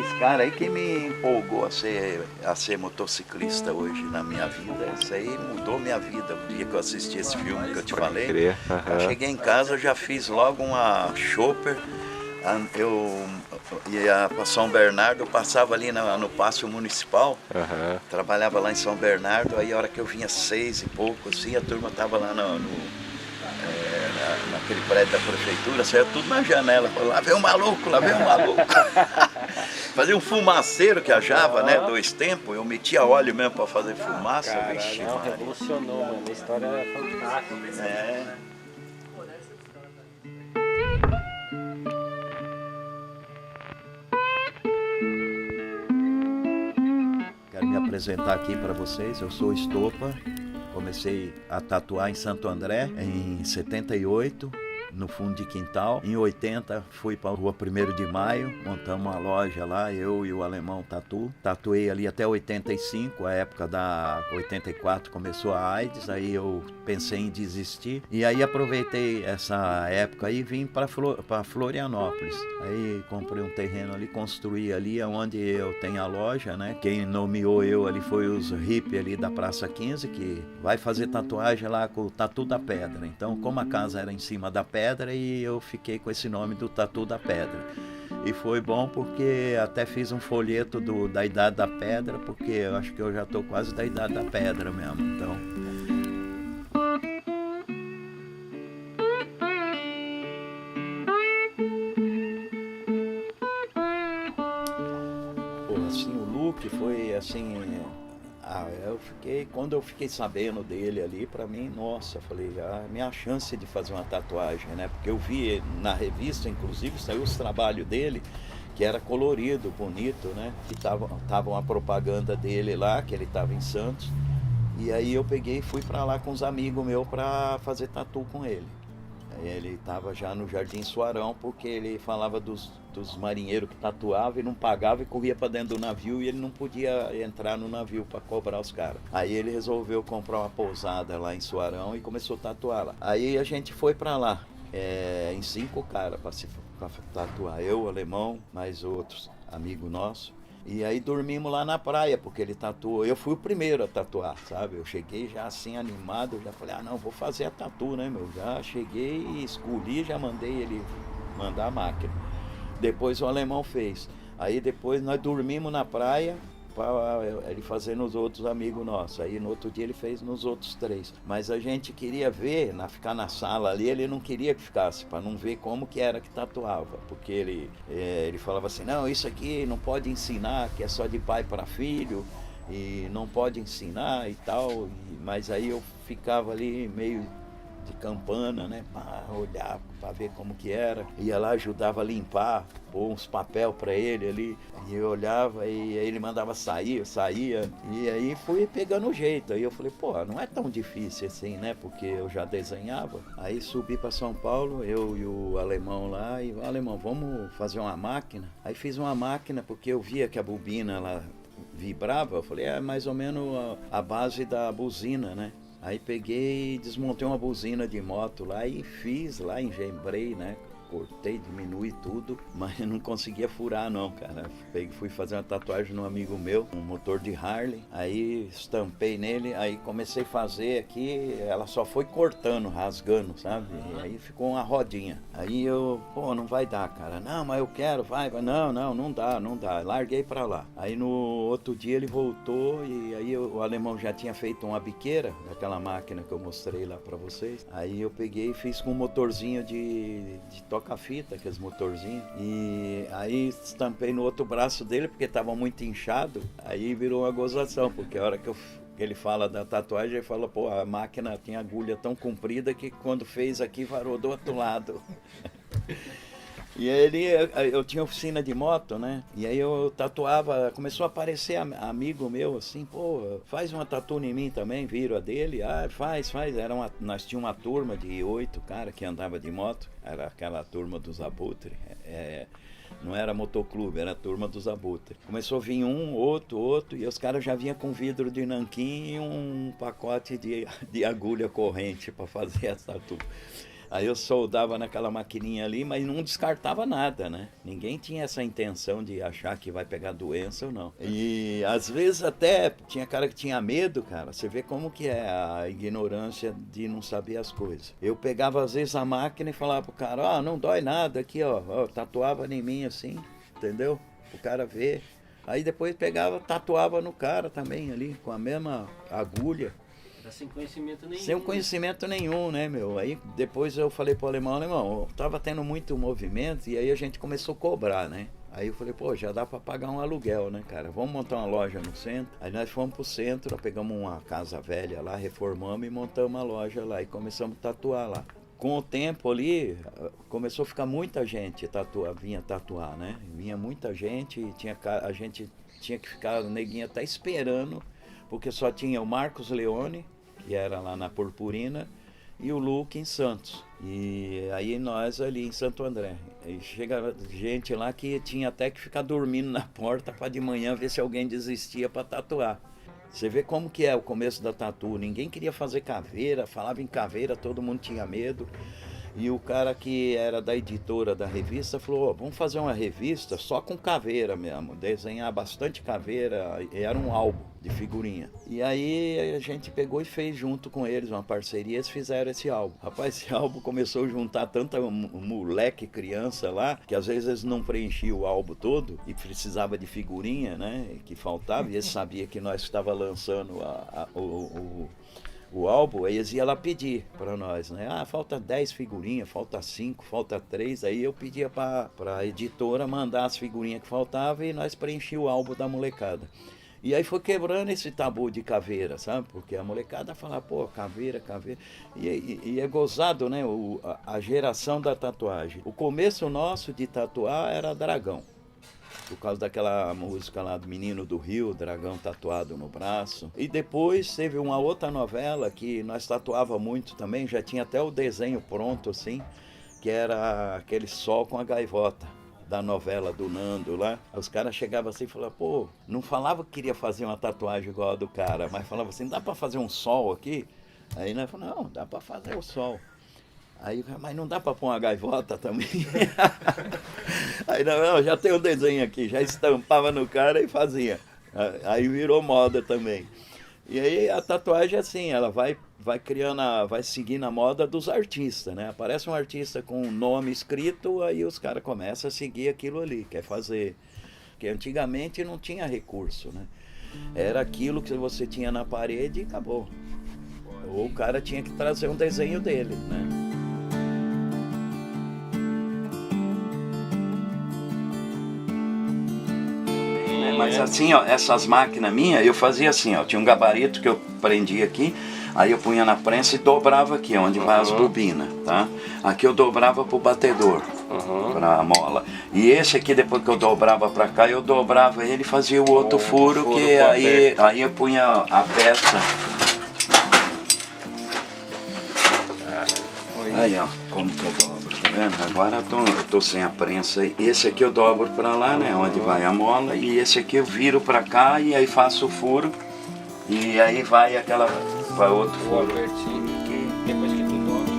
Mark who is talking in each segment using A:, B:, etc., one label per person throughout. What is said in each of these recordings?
A: esse cara aí que me empolgou a ser motociclista hoje na minha vida. Isso aí mudou minha vida. O dia que eu assisti esse filme que eu te
B: Pode
A: falei,
B: crer.
A: eu
B: Aham.
A: cheguei em casa, eu já fiz logo uma chopper. Eu ia para São Bernardo, eu passava ali no Pátio Municipal,
B: Aham.
A: trabalhava lá em São Bernardo, aí a hora que eu vinha 6 e pouco, assim, a turma tava lá naquele prédio da prefeitura, saia tudo na janela, falava, lá vem o maluco, lá vem o maluco. Fazia um fumaceiro que achava, né, 2 tempos, eu metia óleo mesmo para fazer fumaça,
C: Cara,
A: vixe,
C: não,
A: Maria.
C: revolucionou, mano. A história é fantástica.
A: É. Quero me apresentar aqui para vocês, eu sou Estopa, comecei a tatuar em Santo André em 78, no fundo de quintal. Em 80 fui para a rua 1º de Maio, montamos uma loja lá, eu e o alemão Tatu. Tatuei ali até 85, a época da 84 começou a AIDS, aí eu pensei em desistir. E aí aproveitei essa época e vim para Florianópolis. Aí comprei um terreno ali, construí ali onde eu tenho a loja, né? Quem nomeou eu ali foi os hippies ali da Praça 15, que vai fazer tatuagem lá com o Tatu da Pedra. Então, como a casa era em cima da pedra, e eu fiquei com esse nome do Tatu da Pedra. E foi bom porque até fiz um folheto da Idade da Pedra, porque eu acho que eu já estou quase da Idade da Pedra mesmo. Então, pô, assim, o look foi assim. Quando eu fiquei sabendo dele ali, pra mim, nossa, falei, minha chance de fazer uma tatuagem, né? Porque eu vi na revista, inclusive, saiu os trabalhos dele, que era colorido, bonito, né? Que tava uma propaganda dele lá, que ele tava em Santos. E aí eu peguei e fui pra lá com uns amigos meus pra fazer tatu com ele. Ele estava já no Jardim Suarão, porque ele falava dos marinheiros que tatuavam e não pagavam e corria para dentro do navio e ele não podia entrar no navio para cobrar os caras. Aí ele resolveu comprar uma pousada lá em Suarão e começou a tatuar lá. Aí a gente foi para lá, em 5 caras para tatuar. Eu, o alemão, mais outros amigos nossos. E aí dormimos lá na praia, porque ele tatuou. Eu fui o primeiro a tatuar, sabe? Eu cheguei já assim animado, eu já falei, não, vou fazer a tatu, né, meu? Já cheguei, escolhi, já mandei ele mandar a máquina. Depois o alemão fez. Aí depois nós dormimos na praia, ele fazer nos outros amigos nossos. Aí no outro dia ele fez nos outros 3. Mas a gente queria ver, ficar na sala ali, ele não queria que ficasse, para não ver como que era que tatuava. Porque ele falava assim, não, isso aqui não pode ensinar, que é só de pai para filho, e não pode ensinar e tal. Mas aí eu ficava ali meio de campana, né, para olhar, para ver como que era. Ia lá, ajudava a limpar, pôr uns papel para ele ali, e eu olhava e aí ele mandava sair, eu saía, e aí fui pegando o jeito. Aí eu falei, pô, não é tão difícil assim, né, porque eu já desenhava. Aí subi para São Paulo, eu e o alemão lá, e alemão, vamos fazer uma máquina? Aí fiz uma máquina porque eu via que a bobina ela vibrava, eu falei, é mais ou menos a base da buzina, né? Aí peguei e desmontei uma buzina de moto lá e fiz lá, engembrei, né? Cortei, diminui tudo, mas não conseguia furar não, cara. Fui fazer uma tatuagem num amigo meu, um motor de Harley, aí estampei nele, aí comecei a fazer aqui, ela só foi cortando, rasgando, sabe? E aí ficou uma rodinha. Aí eu, pô, não vai dar, cara. Não, mas eu quero, vai. Não dá. Larguei pra lá. Aí no outro dia ele voltou e aí o alemão já tinha feito uma biqueira, daquela máquina que eu mostrei lá pra vocês. Aí eu peguei e fiz com um motorzinho de toca-fita, aqueles motorzinhos. E aí estampei no outro braço dele, porque estava muito inchado. Aí virou uma gozação, porque a hora que ele fala da tatuagem, ele fala, pô, a máquina tinha agulha tão comprida que quando fez aqui varou do outro lado. E aí eu tinha oficina de moto, né? E aí eu tatuava, começou a aparecer amigo meu assim, pô, faz uma tatu em mim também, viram a dele, faz. Nós tínhamos uma turma de 8 cara que andava de moto, era aquela turma dos abutres, não era motoclube, era a turma dos abutres. Começou a vir um, outro, e os caras já vinham com vidro de nanquim e um pacote de agulha corrente para fazer essa tatu. Aí eu soldava naquela maquininha ali, mas não descartava nada, né? Ninguém tinha essa intenção de achar que vai pegar doença ou não. E às vezes até tinha cara que tinha medo, cara. Você vê como que é a ignorância de não saber as coisas. Eu pegava às vezes a máquina e falava pro cara, ó, não dói nada aqui, ó, tatuava em mim assim, entendeu? O cara ver. Aí depois pegava, tatuava no cara também ali, com a mesma agulha.
C: Sem conhecimento nenhum.
A: Sem conhecimento nenhum, né, meu? Aí depois eu falei pro alemão, tava tendo muito movimento e aí a gente começou a cobrar, né? Aí eu falei, pô, já dá pra pagar um aluguel, né, cara? Vamos montar uma loja no centro. Aí nós fomos pro centro, pegamos uma casa velha lá, reformamos e montamos uma loja lá e começamos a tatuar lá. Com o tempo ali, começou a ficar muita gente vinha tatuar, né? Vinha muita gente e a gente tinha que ficar, o neguinho até esperando, porque só tinha o Marcos Leone, que era lá na Purpurina, e o Luke em Santos. E aí nós ali em Santo André. E chega gente lá que tinha até que ficar dormindo na porta para de manhã ver se alguém desistia para tatuar. Você vê como que é o começo da tatu. Ninguém queria fazer caveira, falava em caveira, todo mundo tinha medo. E o cara que era da editora da revista falou, vamos fazer uma revista só com caveira mesmo, desenhar bastante caveira, e era um álbum de figurinha. E aí a gente pegou e fez junto com eles uma parceria, eles fizeram esse álbum. Rapaz, esse álbum começou a juntar tanta moleque, criança lá, que às vezes eles não preenchiam o álbum todo e precisava de figurinha, né, que faltava, e eles sabiam que nós estávamos lançando o álbum, aí eles iam lá pedir para nós, né? Ah, falta 10 figurinhas, falta 5, falta 3. Aí eu pedia para a editora mandar as figurinhas que faltavam e nós preenchíamos o álbum da molecada. E aí foi quebrando esse tabu de caveira, sabe? Porque a molecada fala, pô, caveira, caveira. E é gozado, né? A geração da tatuagem. O começo nosso de tatuar era dragão. Por causa daquela música lá do Menino do Rio, dragão tatuado no braço. E depois teve uma outra novela que nós tatuava muito também, já tinha até o desenho pronto assim, que era aquele sol com a gaivota da novela do Nando lá. Os caras chegavam assim e falavam, pô, não falava que queria fazer uma tatuagem igual a do cara, mas falava assim, dá pra fazer um sol aqui? Aí nós falamos, não, dá pra fazer o sol. Aí, mas não dá para pôr uma gaivota também? Aí, não, já tem o desenho aqui, já estampava no cara e fazia. Aí virou moda também. E aí a tatuagem assim, ela vai criando, vai seguindo a moda dos artistas, né? Aparece um artista com um nome escrito, aí os caras começam a seguir aquilo ali, quer fazer. Porque antigamente não tinha recurso, né? Era aquilo que você tinha na parede e acabou. Ou o cara tinha que trazer um desenho dele, né? Mas assim, ó, essas máquinas minhas, eu fazia assim, ó, tinha um gabarito que eu prendia aqui, aí eu punha na prensa e dobrava aqui, onde vai as bobinas, tá? Aqui eu dobrava pro batedor, pra mola. E esse aqui, depois que eu dobrava pra cá, eu dobrava ele e fazia o outro furo, que aí eu punha a peça. Aí, ó, como que eu dobro, tá vendo? Agora eu tô sem a prensa. Esse aqui eu dobro pra lá, né, onde vai a mola. E esse aqui eu viro pra cá e aí faço o furo. E aí vai outro furo.
C: Depois que tu dobra.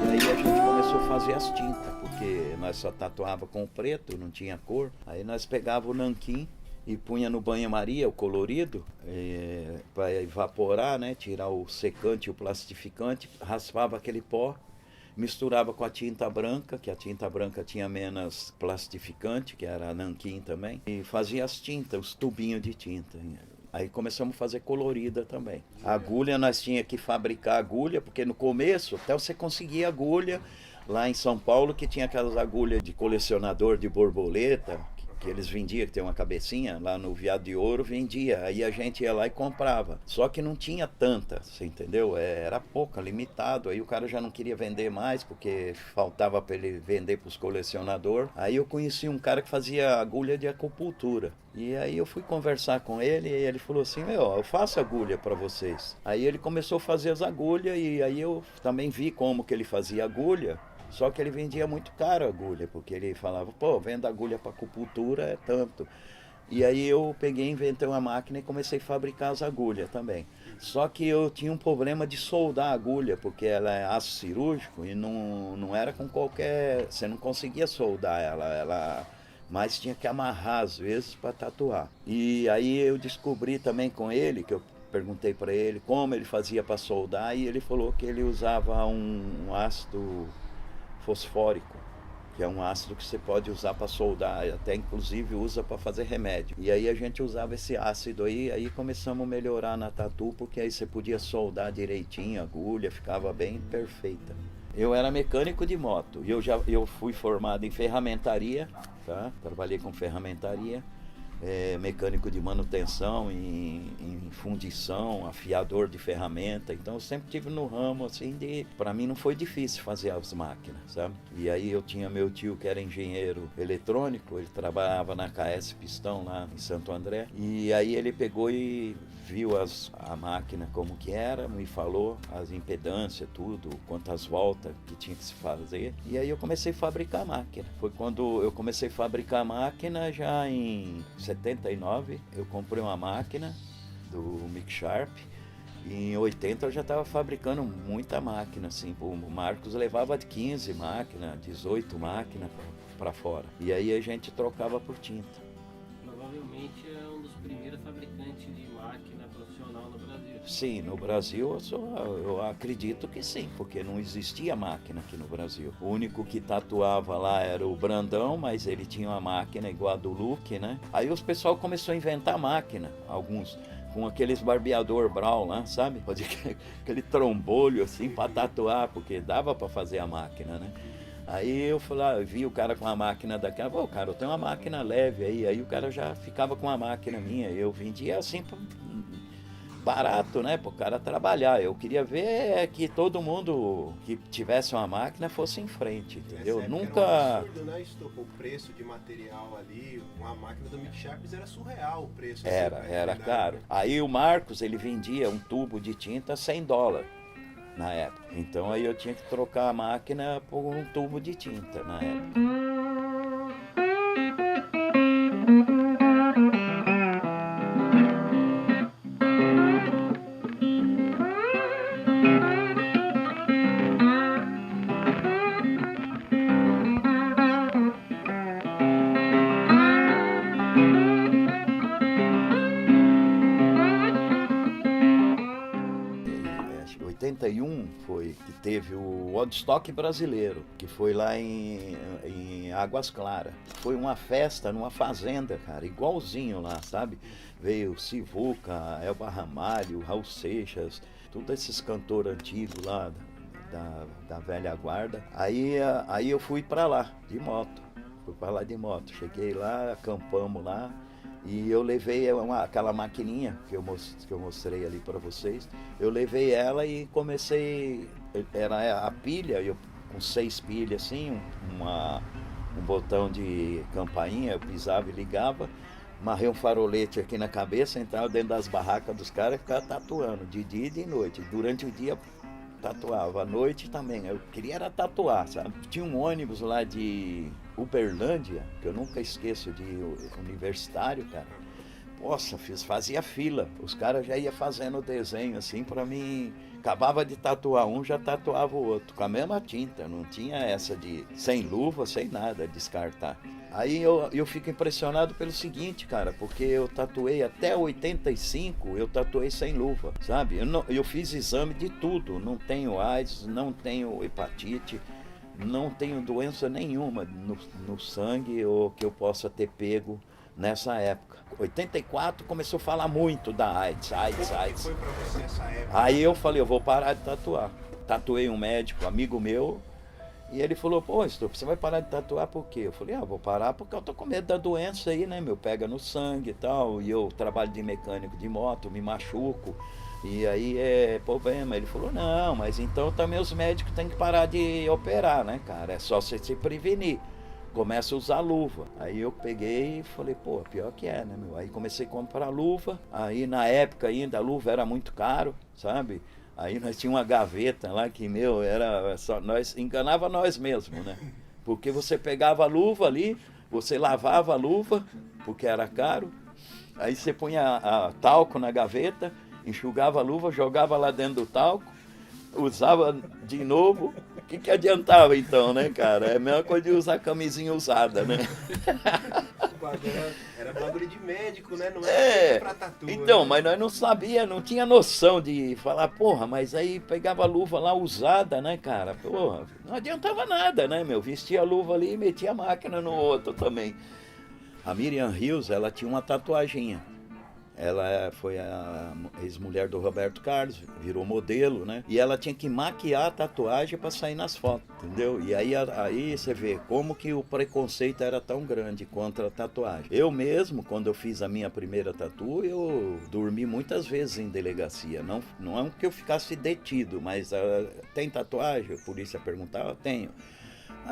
A: E aí a gente começou a fazer as tintas, porque nós só tatuava com preto, não tinha cor. Aí nós pegava o nanquim e punha no banho-maria, o colorido, para evaporar, né? Tirar o secante e o plastificante, raspava aquele pó, misturava com a tinta branca, que a tinta branca tinha menos plastificante, que era nanquim também, e fazia as tintas, os tubinhos de tinta. Aí começamos a fazer colorida também. A agulha, nós tínhamos que fabricar agulha, porque no começo até você conseguia agulha lá em São Paulo, que tinha aquelas agulhas de colecionador de borboleta, que eles vendiam, que tem uma cabecinha, lá no Viado de Ouro vendia, aí a gente ia lá e comprava. Só que não tinha tanta, você entendeu? Era pouca, limitado, aí o cara já não queria vender mais, porque faltava para ele vender para os colecionadores. Aí eu conheci um cara que fazia agulha de acupuntura. E aí eu fui conversar com ele e ele falou assim, eu faço agulha para vocês. Aí ele começou a fazer as agulhas e aí eu também vi como que ele fazia agulha. Só que ele vendia muito caro a agulha, porque ele falava, pô, vendo agulha para acupuntura é tanto. E aí eu peguei, inventei uma máquina e comecei a fabricar as agulhas também. Só que eu tinha um problema de soldar a agulha, porque ela é aço cirúrgico e não era com qualquer... Você não conseguia soldar ela mas tinha que amarrar às vezes para tatuar. E aí eu descobri também com ele, que eu perguntei para ele como ele fazia para soldar, e ele falou que ele usava um ácido fosfórico, que é um ácido que você pode usar para soldar, até inclusive usa para fazer remédio. E aí a gente usava esse ácido aí começamos a melhorar na tatu, porque aí você podia soldar direitinho a agulha, ficava bem perfeita. Eu era mecânico de moto, e eu fui formado em ferramentaria, tá? Trabalhei com ferramentaria, mecânico de manutenção, em fundição, afiador de ferramenta. Então eu sempre tive no ramo assim para mim não foi difícil fazer as máquinas, sabe? E aí eu tinha meu tio que era engenheiro eletrônico, ele trabalhava na KS Pistão lá em Santo André, e aí ele pegou e viu a máquina como que era, me falou as impedâncias, tudo, quantas voltas que tinha que se fazer, e aí eu comecei a fabricar a máquina. Foi quando eu comecei a fabricar a máquina, já em 79, eu comprei uma máquina do Mick Sharp, e em 80 eu já estava fabricando muita máquina, assim, o Marcos levava 15 máquinas, 18 máquinas para fora, e aí a gente trocava por tinta.
C: Provavelmente é um dos primeiros fabricantes de máquina profissional no Brasil.
A: Sim, no Brasil eu acredito que sim, porque não existia máquina aqui no Brasil. O único que tatuava lá era o Brandão, mas ele tinha uma máquina igual a do Luke, né? Aí os pessoal começou a inventar máquina, alguns com aqueles barbeador Brown lá, sabe? Aquele trombolho assim para tatuar, porque dava para fazer a máquina, né? Aí eu falei, eu vi o cara com a máquina daquela, pô, cara, eu tenho uma máquina leve aí o cara já ficava com a máquina minha, eu vendia assim barato, né, pro cara trabalhar. Eu queria ver que todo mundo que tivesse uma máquina fosse em frente, entendeu? Nunca...
B: Era um absurdo, né? O preço de material ali, uma máquina do Mick Sharp era surreal o preço.
A: Era caro. Aí o Marcos, ele vendia um tubo de tinta $100 na época. Então aí eu tinha que trocar a máquina por um tubo de tinta na época. Em 81 foi que teve o Woodstock brasileiro, que foi lá em Águas Claras. Foi uma festa numa fazenda, cara, igualzinho lá, sabe? Veio Sivuca, Elba Ramalho, Raul Seixas, todos esses cantores antigos lá da velha guarda. Aí eu fui pra lá, de moto. Cheguei lá, acampamos lá. E eu levei aquela maquininha que eu mostrei ali para vocês. Eu levei ela e comecei, era a pilha, eu com 6 pilhas assim, um botão de campainha, eu pisava e ligava, amarrei um farolete aqui na cabeça, entrava dentro das barracas dos caras e ficava tatuando, de dia e de noite. Durante o dia tatuava, à noite também, eu queria era tatuar, sabe? Tinha um ônibus lá de Uberlândia, que eu nunca esqueço, de universitário, cara. Nossa, fazia fila, os caras já iam fazendo o desenho assim pra mim, acabava de tatuar um, já tatuava o outro, com a mesma tinta, não tinha essa de sem luva, sem nada, descartar. Aí eu fico impressionado pelo seguinte, cara, porque eu tatuei até 85, eu tatuei sem luva, sabe? Eu fiz exame de tudo, não tenho AIDS, não tenho hepatite, não tenho doença nenhuma no sangue ou que eu possa ter pego nessa época. 84 começou a falar muito da AIDS.
B: Como foi pra você essa época?
A: Aí eu falei, eu vou parar de tatuar. Tatuei um médico, amigo meu, e ele falou, pô, Stup, você vai parar de tatuar por quê? Eu falei, vou parar porque eu tô com medo da doença aí, né, meu, pega no sangue e tal, e eu trabalho de mecânico de moto, me machuco, e aí é problema. Ele falou, não, mas então também os médicos têm que parar de operar, né, cara, é só você se prevenir. Começa a usar luva. Aí eu peguei e falei, pô, pior que é, né, meu? Aí comecei a comprar luva, aí na época ainda a luva era muito caro, sabe? Aí nós tínhamos uma gaveta lá que, era só, nós enganava nós mesmos, né? Porque você pegava a luva ali, você lavava a luva, porque era caro, aí você punha a talco na gaveta, enxugava a luva, jogava lá dentro do talco, usava de novo. O que adiantava então, né, cara? É a mesma coisa de usar camisinha usada, né?
B: Era bagulho de médico, né? Não era pra tatu.
A: Então,
B: né?
A: mas nós não sabia, não tinha noção de falar, porra, mas aí pegava a luva lá usada, né, cara? Porra, não adiantava nada, né, meu? Vestia a luva ali e metia a máquina no outro também. A Miriam Rios, ela tinha uma tatuaginha. Ela foi a ex-mulher do Roberto Carlos, virou modelo, né? E ela tinha que maquiar a tatuagem para sair nas fotos, entendeu? E aí você vê como que o preconceito era tão grande contra a tatuagem. Eu mesmo, quando eu fiz a minha primeira tatu, eu dormi muitas vezes em delegacia. Não é que eu ficasse detido, mas tem tatuagem? A polícia perguntava, tenho.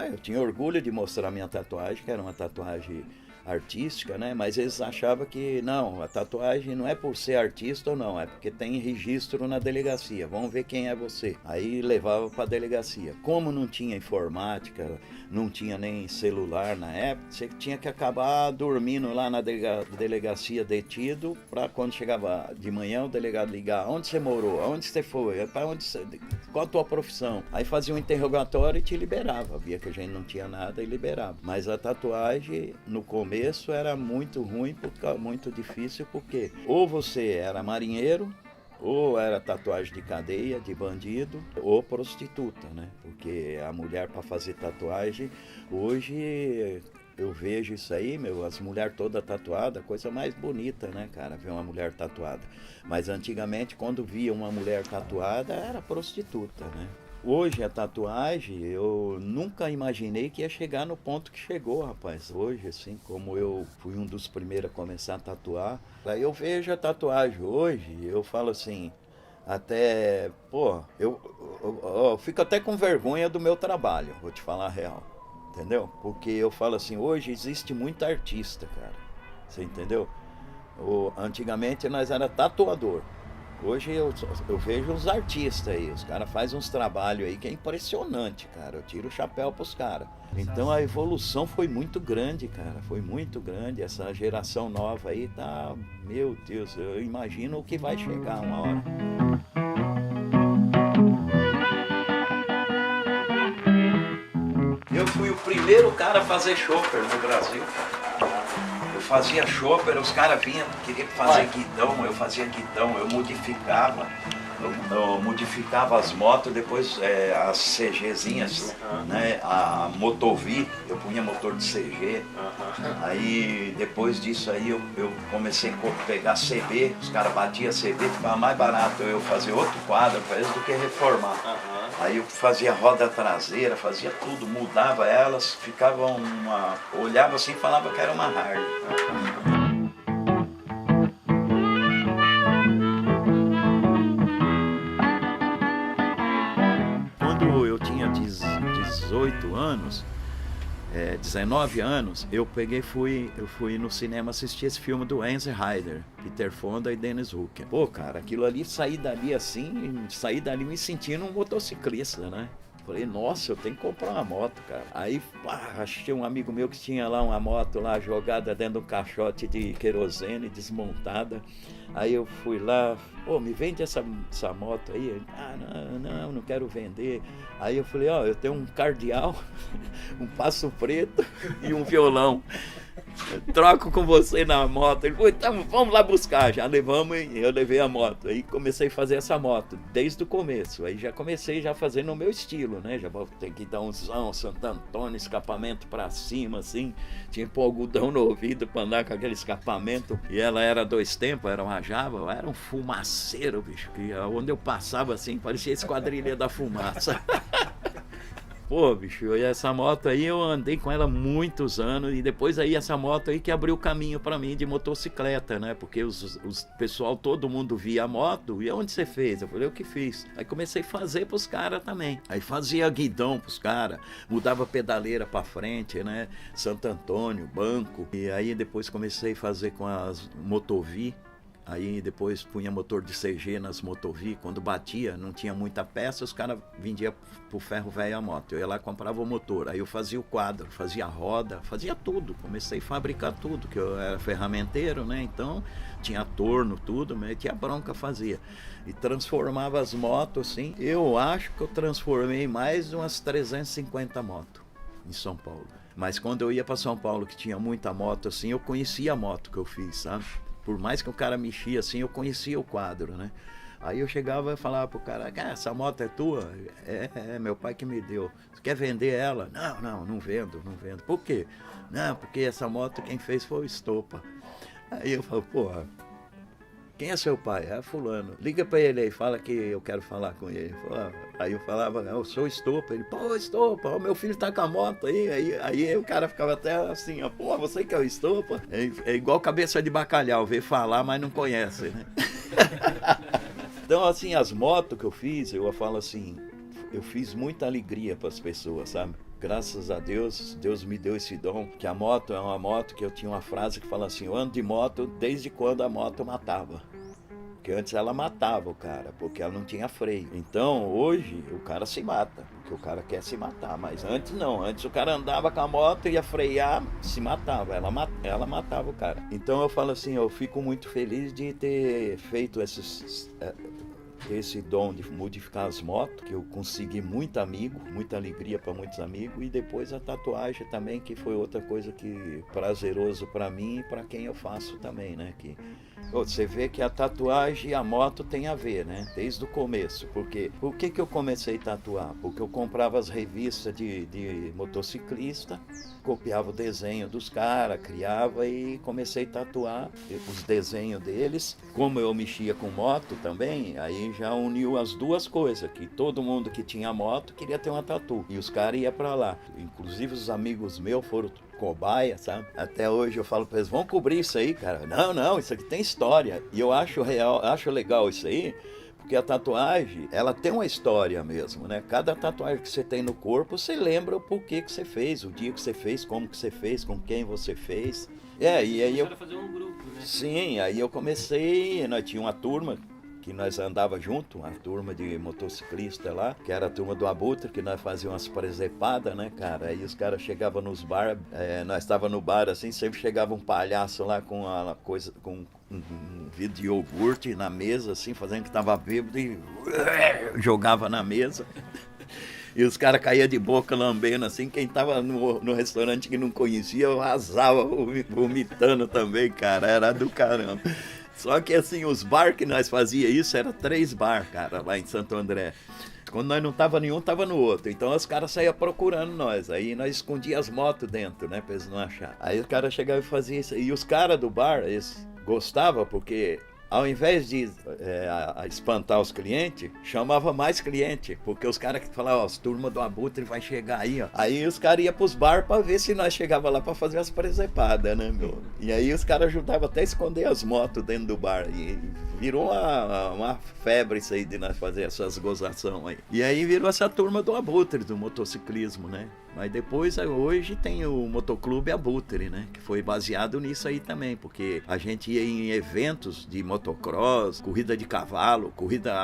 A: Eu tinha orgulho de mostrar a minha tatuagem, que era uma tatuagem artística, né? Mas eles achavam que não, a tatuagem não é por ser artista ou não, é porque tem registro na delegacia, vamos ver quem é você. Aí levava para a delegacia. Como não tinha informática, não tinha nem celular na época, você tinha que acabar dormindo lá na delegacia detido, para quando chegava de manhã o delegado ligar, onde você morou, aonde você foi, qual a tua profissão? Aí fazia um interrogatório e te liberava, via que a gente não tinha nada e liberava. Mas a tatuagem no começo era muito ruim, muito difícil, porque ou você era marinheiro, ou era tatuagem de cadeia, de bandido, ou prostituta, né? Porque a mulher para fazer tatuagem, hoje eu vejo isso aí, as mulheres todas tatuadas, coisa mais bonita, né, cara, ver uma mulher tatuada. Mas antigamente, quando via uma mulher tatuada, era prostituta, né? Hoje a tatuagem, eu nunca imaginei que ia chegar no ponto que chegou, rapaz. Hoje, assim, como eu fui um dos primeiros a começar a tatuar, aí eu vejo a tatuagem hoje, eu falo assim, até, eu fico até com vergonha do meu trabalho, vou te falar a real, entendeu? Porque eu falo assim, hoje existe muito artista, cara, você entendeu? Antigamente nós era tatuador. Hoje eu vejo os artistas aí, os caras fazem uns trabalhos aí que é impressionante, cara. Eu tiro o chapéu pros caras. Então a evolução foi muito grande, cara. Foi muito grande. Essa geração nova aí tá... Meu Deus, eu imagino o que vai chegar uma hora. Eu fui o primeiro cara a fazer chopper no Brasil. Fazia chopper, os caras vinham, queriam fazer guidão, eu fazia guidão, eu modificava. Eu modificava as motos, depois as CGzinhas, né, a Motovi, eu punha motor de CG. Aí depois disso aí eu comecei a pegar CB, os caras batiam CB, ficava mais barato eu fazer outro quadro do que reformar. Aí eu fazia roda traseira, fazia tudo, mudava elas, ficavam olhava assim e falava que era uma Harley. Quando eu tinha 18 anos, 19 anos, eu fui no cinema assistir esse filme do Hans Heider, Peter Fonda e Dennis Hooker. Pô, cara, aquilo ali, saí dali me sentindo um motociclista, né? Falei, nossa, eu tenho que comprar uma moto, cara. Aí, achei um amigo meu que tinha lá uma moto lá jogada dentro de um caixote de querosene, desmontada. Aí eu fui lá, me vende essa moto aí. Ele, não quero vender. Aí eu falei, eu tenho um cardeal, um passo preto e um violão. Troco com você na moto. Ele falou, então vamos lá buscar. Já levamos e eu levei a moto. Aí comecei a fazer essa moto desde o começo. Aí já comecei a fazer no meu estilo, né? Já vou ter que dar umzão, Santo Antônio, escapamento pra cima, assim. Tinha que pôr algodão no ouvido pra andar com aquele escapamento. E ela era 2 tempos, era uma Java, era um fumaceiro, bicho. Que onde eu passava assim, parecia esquadrilha da fumaça. Pô, bicho, e essa moto aí eu andei com ela muitos anos, e depois aí essa moto aí que abriu o caminho pra mim de motocicleta, né? Porque os pessoal, todo mundo via a moto, e onde você fez? Eu falei, eu que fiz. Aí comecei a fazer pros caras também. Aí fazia guidão pros caras, mudava pedaleira pra frente, né? Santo Antônio, banco. E aí depois comecei a fazer com as Motovi, Aí depois punha motor de CG nas Motovi, quando batia, não tinha muita peça, os caras vendiam pro ferro velho a moto. Eu ia lá e comprava o motor, aí eu fazia o quadro, fazia a roda, fazia tudo. Comecei a fabricar tudo, que eu era ferramenteiro, né? Então tinha torno, tudo, metia bronca, fazia. E transformava as motos assim. Eu acho que eu transformei mais de umas 350 motos em São Paulo. Mas quando eu ia para São Paulo, que tinha muita moto assim, eu conhecia a moto que eu fiz, sabe? Por mais que o cara mexia assim, eu conhecia o quadro, né? Aí eu chegava e falava pro cara, essa moto é tua? É, meu pai que me deu. Você quer vender ela? Não vendo. Por quê? Não, porque essa moto quem fez foi o Estopa. Aí eu falo, porra, quem é seu pai? É fulano. Liga pra ele aí, fala que eu quero falar com ele. Aí eu falava, eu sou o Estopa. Ele, pô, Estopa, ó, meu filho tá com a moto aí. Aí o cara ficava até assim, ó, pô, você que é o Estopa? É igual cabeça de bacalhau, vê falar, mas não conhece, né? Então, assim, as motos que eu fiz, eu falo assim, eu fiz muita alegria para as pessoas, sabe? Graças a Deus, Deus me deu esse dom, que a moto é uma moto que eu tinha uma frase que fala assim, eu ando de moto desde quando a moto matava. Porque antes ela matava o cara, porque ela não tinha freio. Então, hoje, o cara se mata, porque o cara quer se matar. Mas antes não, antes o cara andava com a moto, ia frear, se matava, ela matava o cara. Então eu falo assim, eu fico muito feliz de ter feito esse dom de modificar as motos, que eu consegui muito amigo, muita alegria para muitos amigos, e depois a tatuagem também, que foi outra coisa que prazeroso para mim e para quem eu faço também, né? Que você vê que a tatuagem e a moto tem a ver, né? Desde o começo. Porque por que eu comecei a tatuar? Porque eu comprava as revistas de motociclista, copiava o desenho dos caras, criava e comecei a tatuar os desenhos deles. Como eu mexia com moto também, aí já uniu as duas coisas, que todo mundo que tinha moto queria ter uma tatu. E os caras iam pra lá. Inclusive os amigos meus foram cobaia, sabe? Até hoje eu falo pra eles, vão cobrir isso aí, cara. Não, isso aqui tem história. E eu acho legal isso aí, porque a tatuagem, ela tem uma história mesmo, né? Cada tatuagem que você tem no corpo, você lembra o porquê que você fez, o dia que você fez, como que você fez, com quem você fez. E aí eu...
C: fazer um grupo, né?
A: Sim, aí eu comecei, nós tinha uma turma que nós andava junto, uma turma de motociclista lá, que era a turma do Abutre, que nós fazíamos umas presepadas, né, cara? Aí os caras chegavam nos bar, nós estava no bar assim, sempre chegava um palhaço lá com uma coisa, com um vidro de iogurte na mesa, assim, fazendo que tava bêbado e jogava na mesa. E os caras caíam de boca lambendo assim, quem tava no restaurante que não conhecia, eu arrasava vomitando também, cara, era do caramba. Só que assim, os bar que nós fazia isso, era 3 bar, cara, lá em Santo André. Quando nós não tava nenhum, tava no outro. Então os caras saíam procurando nós. Aí nós escondíamos as motos dentro, né, pra eles não acharem. Aí os caras chegavam e faziam isso. E os caras do bar, eles gostavam porque... Ao invés de espantar os clientes, chamava mais cliente, porque os caras que falavam, ó, as turmas do Abutre vai chegar aí, ó. Aí os caras iam pros bar pra ver se nós chegava lá pra fazer as presepadas, né, meu? E aí os caras ajudavam até a esconder as motos dentro do bar. E virou uma febre isso aí de nós fazer essas gozações aí. E aí virou essa turma do Abutre, do motociclismo, né? Mas depois, hoje, tem o Motoclube Abutre, né? Que foi baseado nisso aí também, porque a gente ia em eventos de motocross, corrida de cavalo,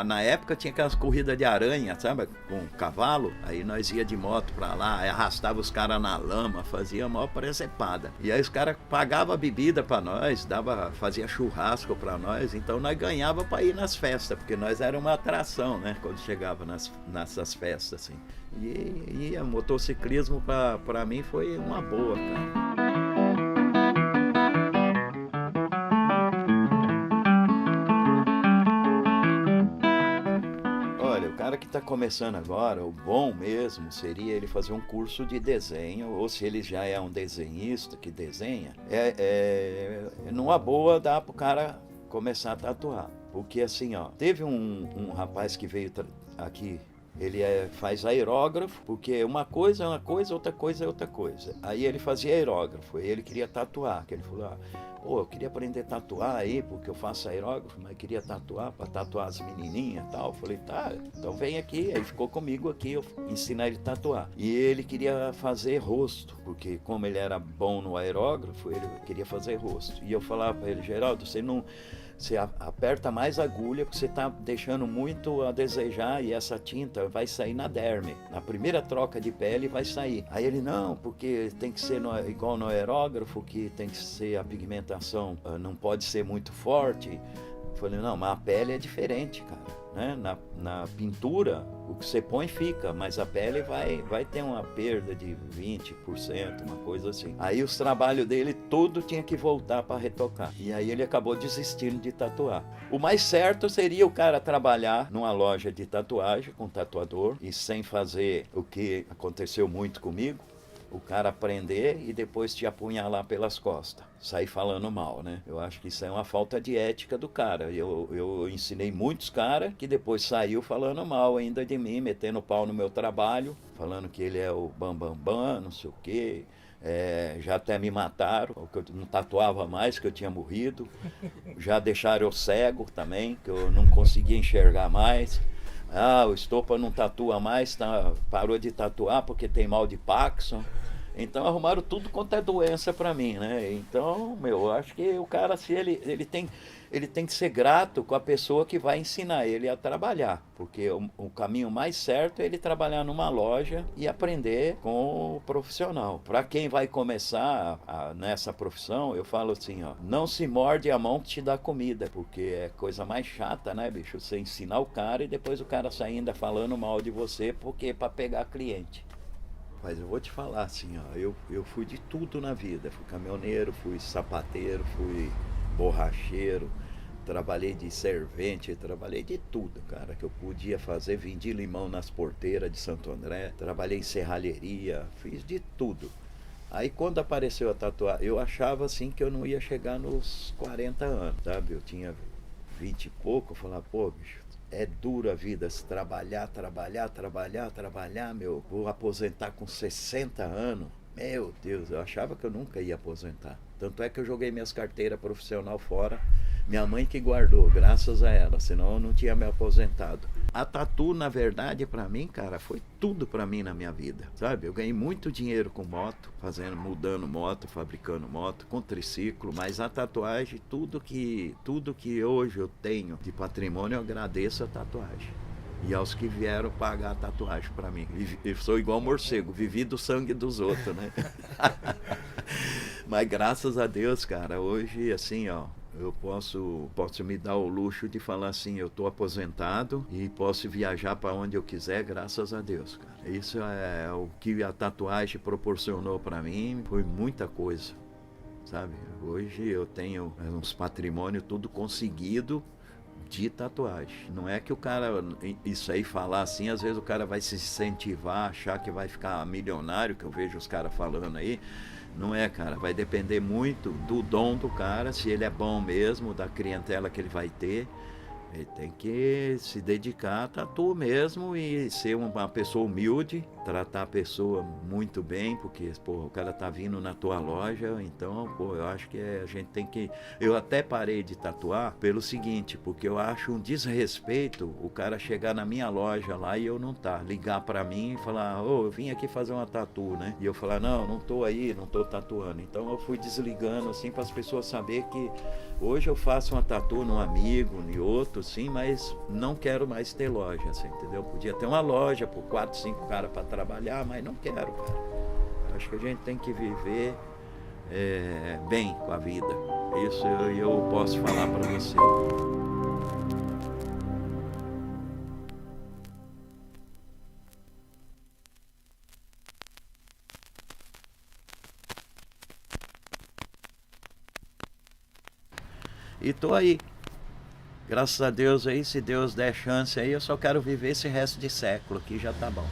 A: na época tinha aquelas corridas de aranha, sabe? Com cavalo, aí nós ia de moto pra lá, arrastava os caras na lama, fazia a maior presepada. E aí os caras pagavam bebida pra nós, fazia churrasco pra nós, então nós ganhava pra ir nas festas, porque nós era uma atração, né? Quando chegava nessas festas, assim. E o motociclismo pra mim foi uma boa, cara. Olha, o cara que está começando agora, o bom mesmo seria ele fazer um curso de desenho, ou se ele já é um desenhista que desenha, numa boa dá pro cara começar a tatuar. Porque assim, ó, teve um rapaz que veio aqui. Ele faz aerógrafo, porque uma coisa é uma coisa, outra coisa é outra coisa. Aí ele fazia aerógrafo, aí ele queria tatuar, que ele falou, eu queria aprender a tatuar aí, porque eu faço aerógrafo, mas queria tatuar, para tatuar as menininhas e tal. Eu falei, tá, então vem aqui. Aí ficou comigo aqui, eu ensinar ele a tatuar. E ele queria fazer rosto, porque como ele era bom no aerógrafo, ele queria fazer rosto. E eu falava para ele, Geraldo, você não você aperta mais a agulha porque você está deixando muito a desejar e essa tinta vai sair na derme. Na primeira troca de pele vai sair. Aí ele, não, porque tem que ser igual no aerógrafo, que tem que ser a pigmentação, não pode ser muito forte. Eu falei, não, mas a pele é diferente, cara. Né? Na pintura, o que você põe fica, mas a pele vai ter uma perda de 20%, uma coisa assim. Aí os trabalhos dele, tudo tinha que voltar para retocar. E aí ele acabou desistindo de tatuar. O mais certo seria o cara trabalhar numa loja de tatuagem com tatuador e sem fazer o que aconteceu muito comigo, o cara aprender e depois te apunhalar pelas costas, sair falando mal, né? Eu acho que isso é uma falta de ética do cara. Eu ensinei muitos caras que depois saiu falando mal ainda de mim, metendo pau no meu trabalho, falando que ele é o bambambam, não sei o quê. Já até me mataram, que eu não tatuava mais, que eu tinha morrido. Já deixaram eu cego também, que eu não conseguia enxergar mais. O Estopa não tatua mais, parou de tatuar porque tem mal de Parkinson. Então arrumaram tudo quanto é doença para mim, né? Então, eu acho que o cara, se ele tem que ser grato com a pessoa que vai ensinar ele a trabalhar. Porque o caminho mais certo é ele trabalhar numa loja e aprender com o profissional. Para quem vai começar nessa profissão, eu falo assim, ó, não se morde a mão que te dá comida, porque é coisa mais chata, né, bicho? Você ensinar o cara e depois o cara sair ainda falando mal de você, porque é para pegar cliente. Mas eu vou te falar assim, ó, eu fui de tudo na vida. Fui caminhoneiro, fui sapateiro, fui borracheiro, trabalhei de servente, trabalhei de tudo, cara, que eu podia fazer. Vendi limão nas porteiras de Santo André, trabalhei em serralheria, fiz de tudo. Aí quando apareceu a tatuagem, eu achava assim que eu não ia chegar nos 40 anos, sabe? Eu tinha 20 e pouco, eu falava, pô, bicho, é dura a vida, se trabalhar, meu, vou aposentar com 60 anos. Meu Deus, eu achava que eu nunca ia aposentar. Tanto é que eu joguei minhas carteiras profissional fora. Minha mãe que guardou, graças a ela, senão eu não tinha me aposentado. A tatu, na verdade, pra mim, cara, foi tudo pra mim na minha vida, sabe? Eu ganhei muito dinheiro com moto, mudando moto, fabricando moto, com triciclo, mas a tatuagem, tudo que hoje eu tenho de patrimônio, eu agradeço a tatuagem. E aos que vieram pagar a tatuagem pra mim. Eu sou igual morcego, vivi do sangue dos outros, né? Mas graças a Deus, cara, hoje, assim, ó, eu posso me dar o luxo de falar assim, eu estou aposentado e posso viajar para onde eu quiser, graças a Deus, cara. Isso é o que a tatuagem proporcionou para mim, foi muita coisa, sabe? Hoje eu tenho uns patrimônios tudo conseguido de tatuagem. Não é que o cara, isso aí falar assim, às vezes o cara vai se incentivar, achar que vai ficar milionário, que eu vejo os caras falando aí. Não é, cara, vai depender muito do dom do cara, se ele é bom mesmo, da clientela que ele vai ter. Ele tem que se dedicar a tatu mesmo e ser uma pessoa humilde, tratar a pessoa muito bem, porque pô, o cara tá vindo na tua loja, então pô, eu acho que a gente tem que... Eu até parei de tatuar pelo seguinte, porque eu acho um desrespeito o cara chegar na minha loja lá e eu não ligar pra mim e falar, eu vim aqui fazer uma tatu, né? E eu falar, não tô aí, não tô tatuando. Então eu fui desligando assim para as pessoas saberem que hoje eu faço uma tatu num amigo, em outro, sim, mas não quero mais ter loja, assim, entendeu? Podia ter uma loja por 4, 5 caras para trabalhar, mas não quero, cara. Acho que a gente tem que viver bem com a vida. Isso eu posso falar para você. E tô aí. Graças a Deus aí, se Deus der chance aí, eu só quero viver esse resto de século aqui, já tá bom.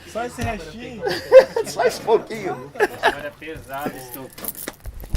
D: Só esse restinho?
A: Só esse pouquinho.
C: Agora é pesado, Estopa.